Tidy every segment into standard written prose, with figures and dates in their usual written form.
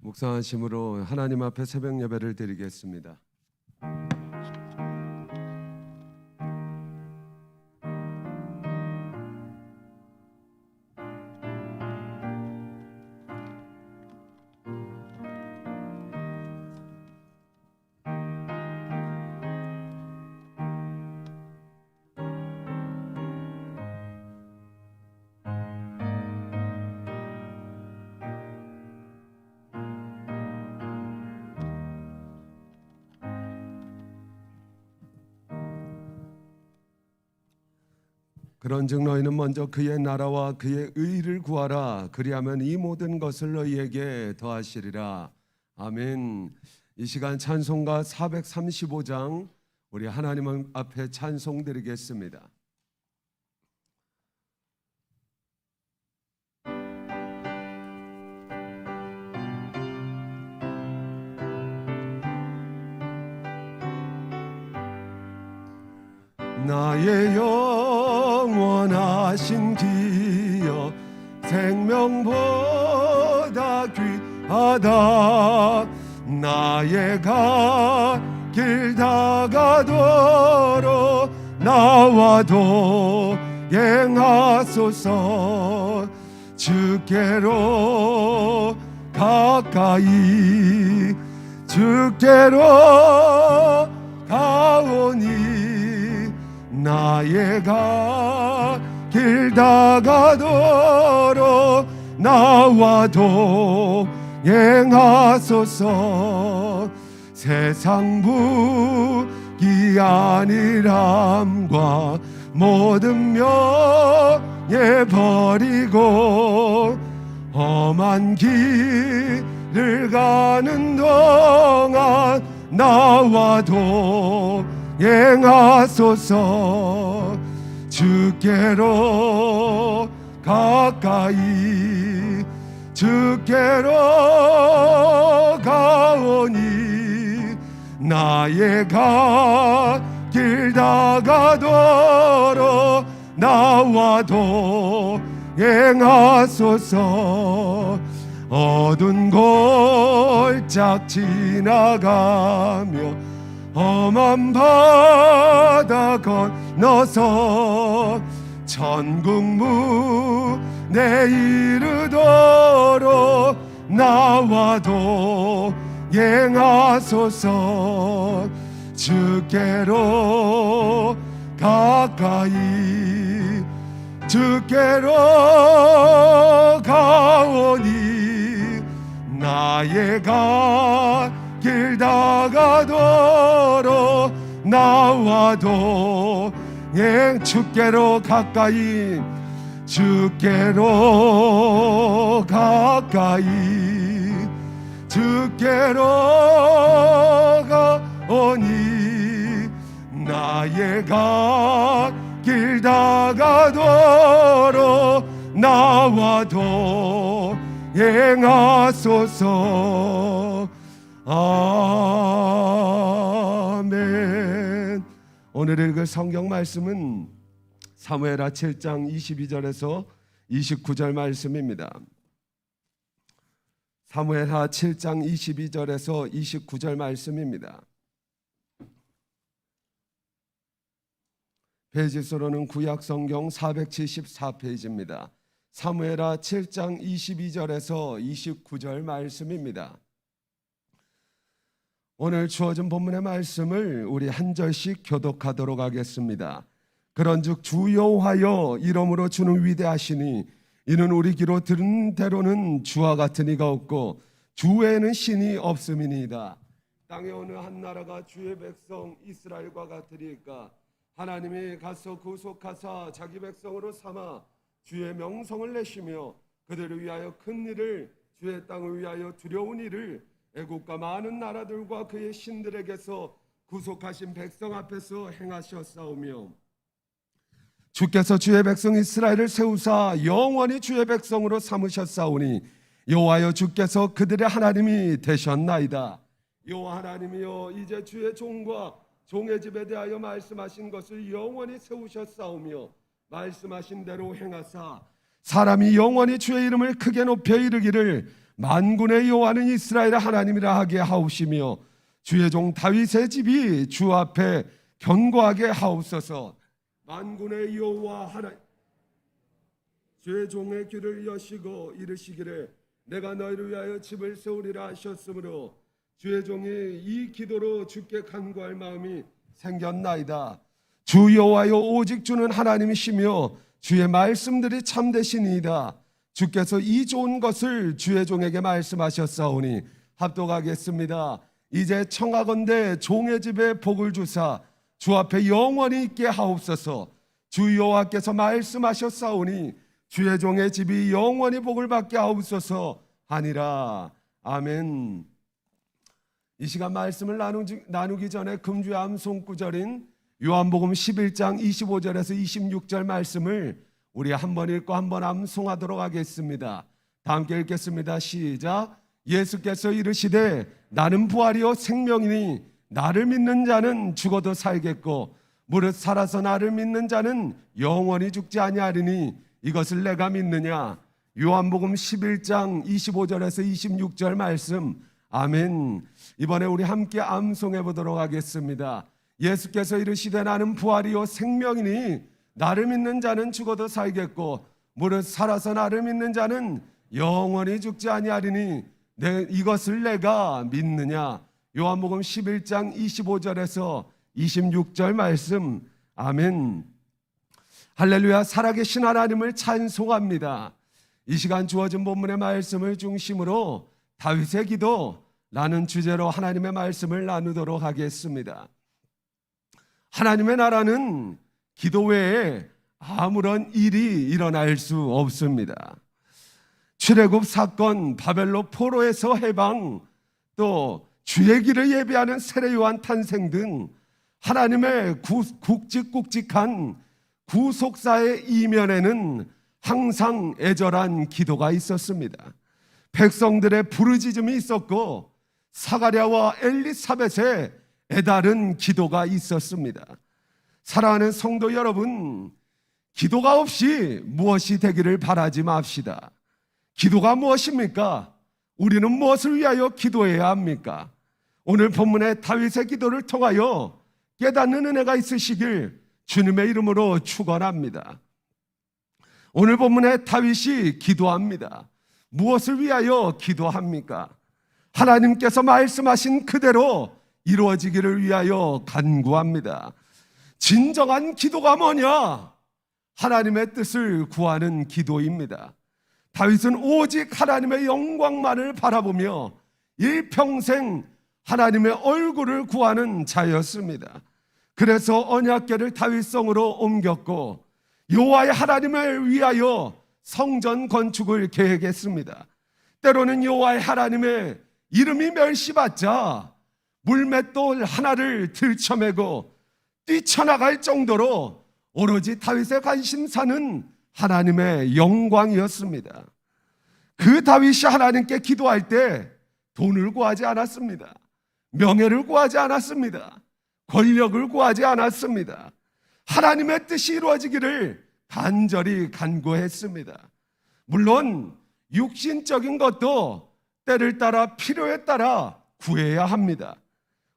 묵상하심으로 하나님 앞에 새벽 예배를 드리겠습니다. 그런즉 너희는 먼저 그의 나라와 그의 의를 구하라. 그리하면 이 모든 것을 너희에게 더하시리라. 아멘. 이 시간 찬송가 435장 우리 하나님 앞에 찬송 드리겠습니다. 나의 영원하신 기여 생명보다 귀하다. 나의 길 다가도록 나와도 행하소서. 주께로 가까이 주께로 가오니 나의 길 다가도록 나와도 행하소서. 세상 부귀 아니람과 모든 명예 버리고 험한 길을 가는 동안 나와도 행하소서. 주께로 가까이 주께로 가오니 나의 길 다가도록 나와도 행하소서. 어두운 골짝 지나가며 험한 바다 건너서 천국 문에 이르도록 나와도 행하소서. 주께로 가까이 주께로 가오니 나의 길 다가도록 나와도 주께로 가까이 주께로 가까이 주께로 가오니 나의 길 다가도록 나와도 행하소서. 아멘. 오늘 읽을 성경 말씀은 사무엘하 7장 22절에서 29절 말씀입니다. 사무엘하 7장 22절에서 29절 말씀입니다. 페이지수로는 구약성경 474페이지입니다. 사무엘하 7장 22절에서 29절 말씀입니다. 오늘 주어진 본문의 말씀을 우리 한 절씩 교독하도록 하겠습니다. 그런즉 주 여호와여 이름으로 주는 위대하시니 이는 우리 귀로 들은 대로는 주와 같은 이가 없고 주 외에는 신이 없음이니이다. 땅에 어느 한 나라가 주의 백성 이스라엘과 같으리까. 하나님이 가서 구속하사 자기 백성으로 삼아 주의 명성을 내시며 그들을 위하여 큰 일을 주의 땅을 위하여 두려운 일을 애국과 많은 나라들과 그의 신들에게서 구속하신 백성 앞에서 행하셨사오며 주께서 주의 백성 이스라엘을 세우사 영원히 주의 백성으로 삼으셨사오니 여호와여 주께서 그들의 하나님이 되셨나이다. 여호와 하나님이여 이제 주의 종과 종의 집에 대하여 말씀하신 것을 영원히 세우셨사오며 말씀하신 대로 행하사 사람이 영원히 주의 이름을 크게 높여 이르기를 만군의 여호와는 이스라엘의 하나님이라 하게 하옵시며 주의 종 다윗의 집이 주 앞에 견고하게 하옵소서. 만군의 여호와 하나님, 주의 종의 귀를 여시고 이르시기를 내가 너희를 위하여 집을 세우리라 하셨으므로 주의 종이 이 기도로 주께 간구할 마음이 생겼나이다. 주 여호와여 오직 주는 하나님이시며 주의 말씀들이 참되시니이다. 주께서 이 좋은 것을 주의 종에게 말씀하셨사오니 합독하겠습니다. 이제 청하건대 종의 집에 복을 주사 주 앞에 영원히 있게 하옵소서. 주 여호와께서 말씀하셨사오니 주의 종의 집이 영원히 복을 받게 하옵소서 하니라. 아멘. 이 시간 말씀을 나누기 전에 금주의 암송구절인 요한복음 11장 25절에서 26절 말씀을 우리 한번 읽고 한번 암송하도록 하겠습니다. 다 함께 읽겠습니다. 시작. 예수께서 이르시되 나는 부활이요 생명이니 나를 믿는 자는 죽어도 살겠고 무릇 살아서 나를 믿는 자는 영원히 죽지 아니하리니 이것을 내가 믿느냐. 요한복음 11장 25절에서 26절 말씀. 아멘. 이번에 우리 함께 암송해 보도록 하겠습니다. 예수께서 이르시되 나는 부활이요 생명이니 나를 믿는 자는 죽어도 살겠고 무릇 살아서 나를 믿는 자는 영원히 죽지 아니하리니 이것을 내가 믿느냐. 요한복음 11장 25절에서 26절 말씀. 아멘. 할렐루야. 살아계신 하나님을 찬송합니다. 이 시간 주어진 본문의 말씀을 중심으로 다윗의 기도라는 주제로 하나님의 말씀을 나누도록 하겠습니다. 하나님의 나라는 기도 외에 아무런 일이 일어날 수 없습니다. 출애굽 사건, 바벨론 포로에서 해방, 또 주의 길을 예비하는 세례 요한 탄생 등 하나님의 굵직굵직한 구속사의 이면에는 항상 애절한 기도가 있었습니다. 백성들의 부르짖음이 있었고 사가랴와 엘리사벳의 애달은 기도가 있었습니다. 사랑하는 성도 여러분, 기도가 없이 무엇이 되기를 바라지 맙시다. 기도가 무엇입니까? 우리는 무엇을 위하여 기도해야 합니까? 오늘 본문의 다윗의 기도를 통하여 깨닫는 은혜가 있으시길 주님의 이름으로 축원합니다. 오늘 본문의 다윗이 기도합니다. 무엇을 위하여 기도합니까? 하나님께서 말씀하신 그대로 이루어지기를 위하여 간구합니다. 진정한 기도가 뭐냐? 하나님의 뜻을 구하는 기도입니다. 다윗은 오직 하나님의 영광만을 바라보며 일평생 하나님의 얼굴을 구하는 자였습니다. 그래서 언약궤를 다윗성으로 옮겼고 여호와의 하나님을 위하여 성전 건축을 계획했습니다. 때로는 여호와의 하나님의 이름이 멸시받자 물맷돌 하나를 들쳐매고 뛰쳐나갈 정도로 오로지 다윗의 관심사는 하나님의 영광이었습니다. 그 다윗이 하나님께 기도할 때 돈을 구하지 않았습니다. 명예를 구하지 않았습니다. 권력을 구하지 않았습니다. 하나님의 뜻이 이루어지기를 간절히 간구했습니다. 물론 육신적인 것도 때를 따라 필요에 따라 구해야 합니다.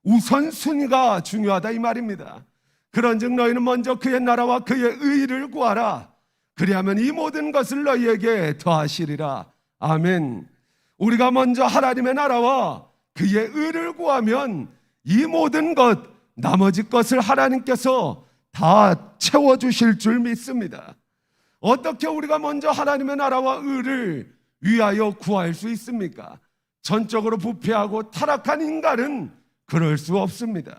우선순위가 중요하다 이 말입니다. 그런즉 너희는 먼저 그의 나라와 그의 의를 구하라. 그리하면 이 모든 것을 너희에게 더하시리라. 아멘. 우리가 먼저 하나님의 나라와 그의 의를 구하면 이 모든 것, 나머지 것을 하나님께서 다 채워주실 줄 믿습니다. 어떻게 우리가 먼저 하나님의 나라와 의를 위하여 구할 수 있습니까? 전적으로 부패하고 타락한 인간은 그럴 수 없습니다.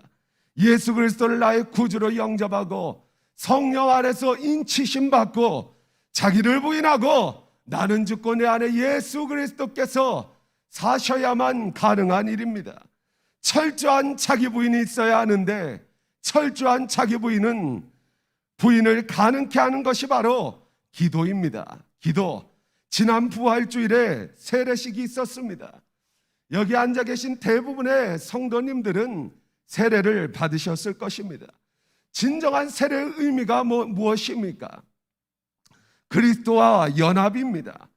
예수 그리스도를 나의 구주로 영접하고 성령 안에서 인치심 받고 자기를 부인하고 나는 죽고 내 안에 예수 그리스도께서 사셔야만 가능한 일입니다. 철저한 자기 부인이 있어야 하는데 철저한 자기 부인은 부인을 가능케 하는 것이 바로 기도입니다. 기도. 지난 부활주일에 세례식이 있었습니다. 여기 앉아 계신 대부분의 성도님들은 세례를 받으셨을 것입니다. 진정한 세례의 의미가 무엇입니까? 그리스도와 연합입니다.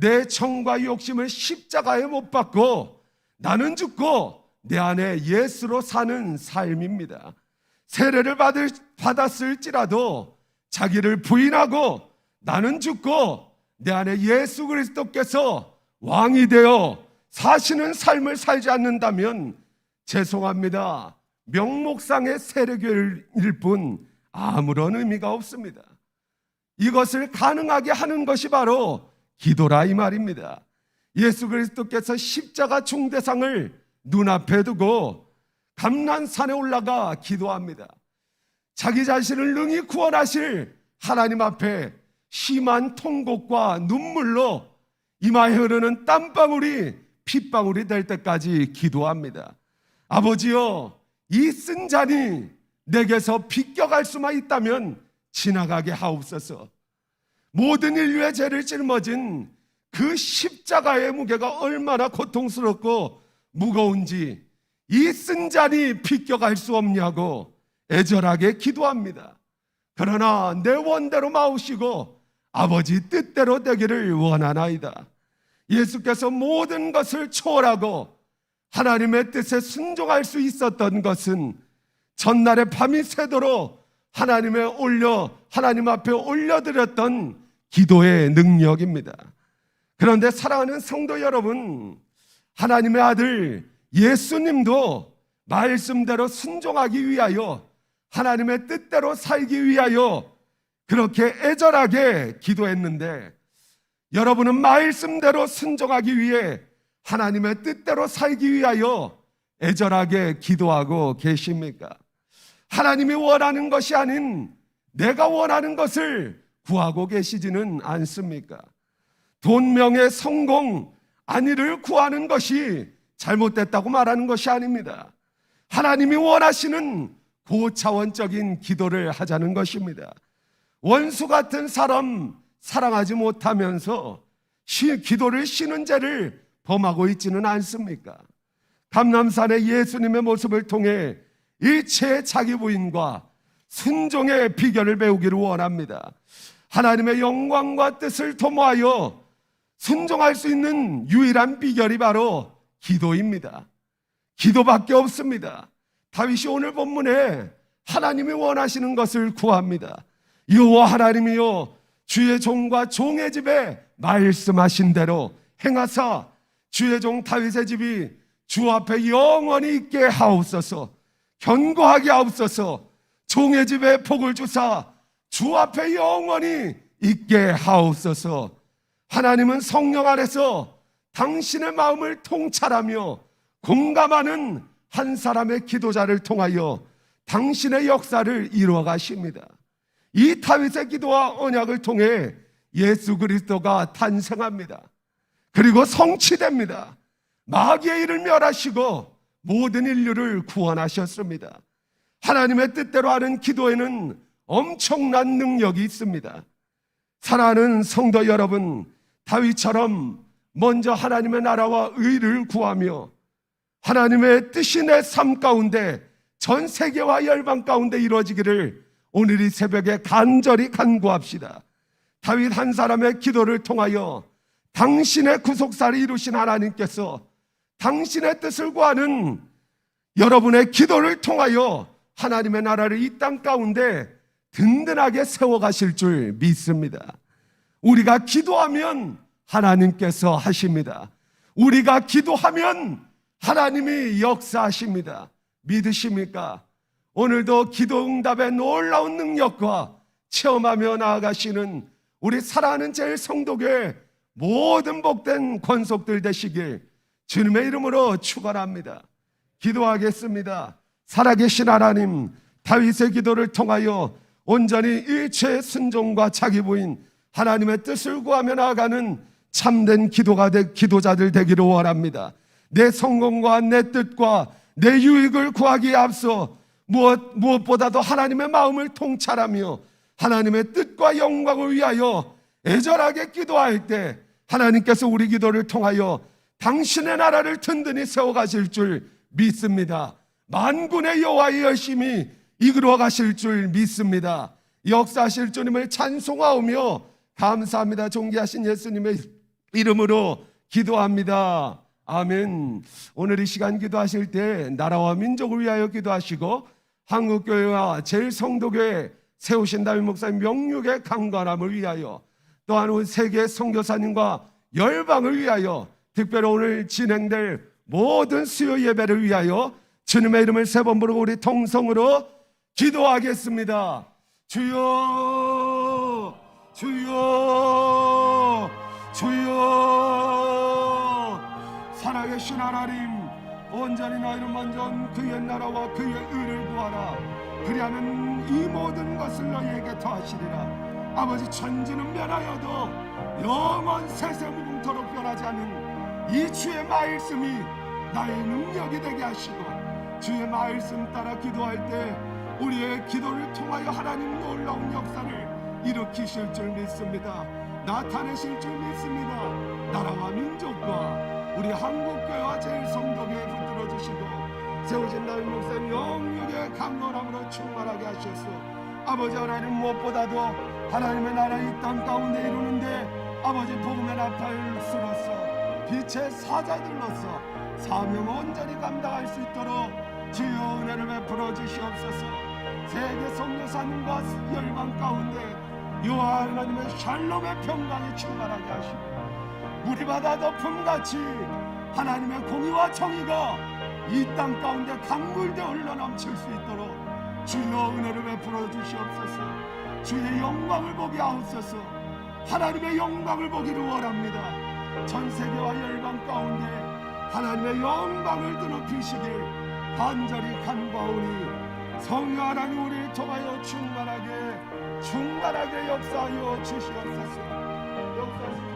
내 청과 욕심을 십자가에 못 박고 나는 죽고 내 안에 예수로 사는 삶입니다. 세례를 받았을지라도 자기를 부인하고 나는 죽고 내 안에 예수 그리스도께서 왕이 되어 사시는 삶을 살지 않는다면 죄송합니다. 명목상의 세례교일 뿐 아무런 의미가 없습니다. 이것을 가능하게 하는 것이 바로 기도라 이 말입니다. 예수 그리스도께서 십자가 중대상을 눈앞에 두고 감난산에 올라가 기도합니다. 자기 자신을 능히 구원하실 하나님 앞에 심한 통곡과 눈물로 이마에 흐르는 땀방울이 핏방울이 될 때까지 기도합니다. 아버지여, 이 쓴 잔이 내게서 비껴갈 수만 있다면 지나가게 하옵소서. 모든 인류의 죄를 짊어진 그 십자가의 무게가 얼마나 고통스럽고 무거운지 이 쓴 잔이 비껴갈 수 없냐고 애절하게 기도합니다. 그러나 내 원대로 마우시고 아버지 뜻대로 되기를 원하나이다. 예수께서 모든 것을 초월하고 하나님의 뜻에 순종할 수 있었던 것은 전날에 밤이 새도록 하나님 앞에 올려드렸던 기도의 능력입니다. 그런데 사랑하는 성도 여러분, 하나님의 아들 예수님도 말씀대로 순종하기 위하여 하나님의 뜻대로 살기 위하여 그렇게 애절하게 기도했는데 여러분은 말씀대로 순종하기 위해 하나님의 뜻대로 살기 위하여 애절하게 기도하고 계십니까? 하나님이 원하는 것이 아닌 내가 원하는 것을 구하고 계시지는 않습니까? 돈, 명예, 성공, 안위를 구하는 것이 잘못됐다고 말하는 것이 아닙니다. 하나님이 원하시는 고차원적인 기도를 하자는 것입니다. 원수 같은 사람 사랑하지 못하면서 기도를 쉬는 죄를 범하고 있지는 않습니까? 감람산의 예수님의 모습을 통해 일체의 자기 부인과 순종의 비결을 배우기를 원합니다. 하나님의 영광과 뜻을 도모하여 순종할 수 있는 유일한 비결이 바로 기도입니다. 기도밖에 없습니다. 다윗이 오늘 본문에 하나님이 원하시는 것을 구합니다. 여호와 하나님이여, 주의 종과 종의 집에 말씀하신 대로 행하사 주의 종 다윗의 집이 주 앞에 영원히 있게 하옵소서. 견고하게 하옵소서. 종의 집에 복을 주사 주 앞에 영원히 있게 하옵소서. 하나님은 성령 안에서 당신의 마음을 통찰하며 공감하는 한 사람의 기도자를 통하여 당신의 역사를 이루어 가십니다. 이 다윗의 기도와 언약을 통해 예수 그리스도가 탄생합니다. 그리고 성취됩니다. 마귀의 일을 멸하시고 모든 인류를 구원하셨습니다. 하나님의 뜻대로 하는 기도에는 엄청난 능력이 있습니다. 사랑하는 성도 여러분, 다윗처럼 먼저 하나님의 나라와 의를 구하며 하나님의 뜻이 내 삶 가운데 전 세계와 열방 가운데 이루어지기를 오늘 이 새벽에 간절히 간구합시다. 다윗 한 사람의 기도를 통하여 당신의 구속사를 이루신 하나님께서 당신의 뜻을 구하는 여러분의 기도를 통하여 하나님의 나라를 이 땅 가운데 든든하게 세워가실 줄 믿습니다. 우리가 기도하면 하나님께서 하십니다. 우리가 기도하면 하나님이 역사하십니다. 믿으십니까? 오늘도 기도 응답의 놀라운 능력과 체험하며 나아가시는 우리 사랑하는 제일 성도교회 모든 복된 권속들 되시길 주님의 이름으로 축원합니다. 기도하겠습니다. 살아계신 하나님, 다윗의 기도를 통하여 온전히 일체의 순종과 자기 부인 하나님의 뜻을 구하며 나아가는 참된 기도자들 되기를 원합니다. 내 성공과 내 뜻과 내 유익을 구하기에 앞서 무엇보다도 하나님의 마음을 통찰하며 하나님의 뜻과 영광을 위하여 애절하게 기도할 때 하나님께서 우리 기도를 통하여 당신의 나라를 든든히 세워가실 줄 믿습니다. 만군의 여호와의 열심히 이끌어 가실 줄 믿습니다. 역사하실 주님을 찬송하오며 감사합니다. 존귀하신 예수님의 이름으로 기도합니다. 아멘. 오늘 이 시간 기도하실 때 나라와 민족을 위하여 기도하시고 한국교회와 제일성도교회 세우신 담임 목사님 명육의 강건함을 위하여, 또한 우리 세계 선교사님과 열방을 위하여, 특별히 오늘 진행될 모든 수요 예배를 위하여 주님의 이름을 세 번 부르고 우리 통성으로 기도하겠습니다. 주여, 주여, 주여. 살아계신 하나님, 온전히 너희를 먼저 그의 나라와 그의 의를 구하라. 그리하면 이 모든 것을 너희에게 더하시리라. 아버지, 천지는 변하여도 영원 세세 무궁토록 변하지 않는 이 주의 말씀이 나의 능력이 되게 하시고, 주의 말씀 따라 기도할 때 우리의 기도를 통하여 하나님 놀라운 역사를 일으키실 줄 믿습니다. 나타내실 줄 믿습니다. 나라와 민족과 우리 한국교회와 제일성도교회 붙들어 주시고 세우신 담임 목사님 영육의 강건함으로 충만하게 하셔서 아버지 하나님, 무엇보다도 하나님의 나라 이 땅 가운데 이루는데 아버지 복음의 나팔로서 빛의 사자들로서 사명 온전히 감당할 수 있도록 주여 은혜를 베풀어 주시옵소서. 세계 선교사님과 열방 가운데 여호와 하나님의 샬롬의 평강이 충만하게 하시고 물이 바다 덮음같이 하나님의 공의와 정의가 이 땅 가운데 강물되 흘러넘칠 수 있도록 주여 은혜를 베풀어 주시옵소서. 주의 영광을 보게 하옵소서. 하나님의 영광을 보기를 원합니다. 전 세계와 열방 가운데 하나님의 영광을 드높이시길 간절히 간구하오니 성령 하나님 우리를 통하여 충만하게 역사하여 주시옵소서. 역사하시옵소서.